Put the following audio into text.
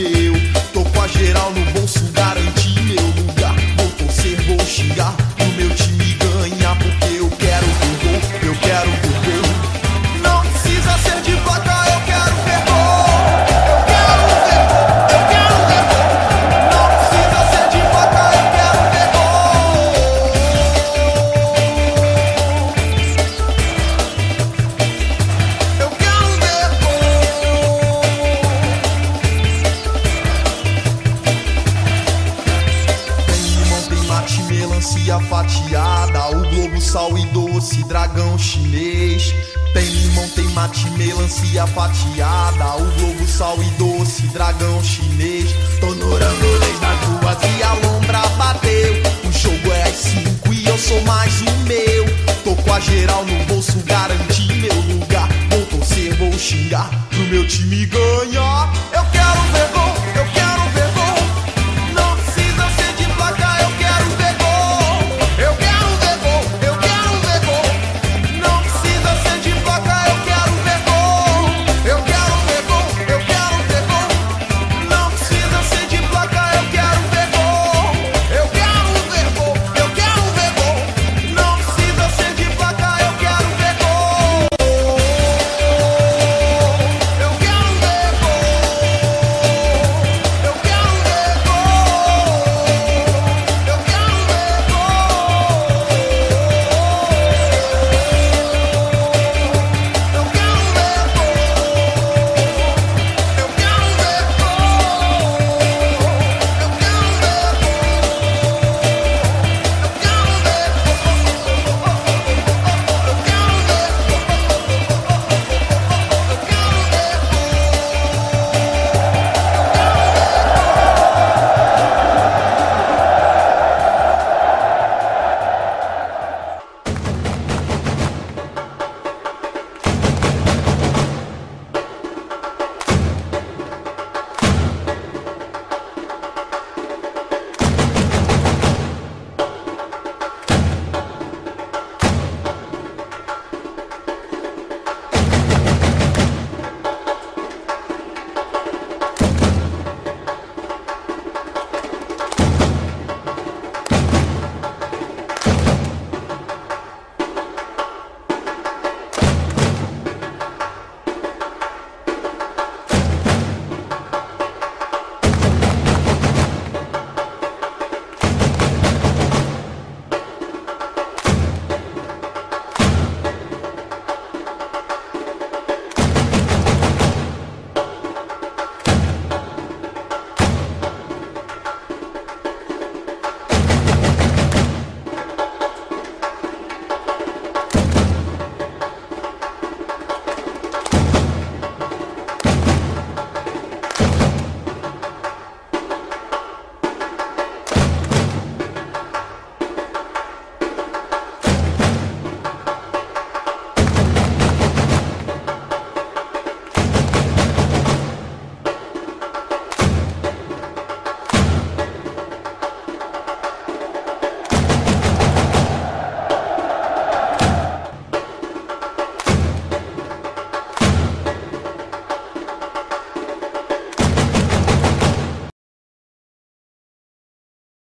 bateu. Tô com a geral no bolso, garanti meu lugar. Vou torcer, vou xingar, o meu time ganha, porque eu quero ver gol, eu quero ver gol. Não precisa ser de placa, eu quero ver gol. Eu quero ver gol, eu quero ver gol. Não precisa ser de placa, eu quero ver gol. Eu quero ver gol. Tem limão, tem mate, melancia fatiada, o globo, sal e doce, dragão chinês. Tem limão, tem mate, melancia fatiada, o globo, sal e doce, dragão chinês. Tô no rangolês das ruas e a lombra bateu. O jogo é às 5 e eu sou mais o meu. Tô com a geral no bolso, garanti meu lugar. Vou torcer, vou xingar, pro meu time ganhar. Eu quero ver gol,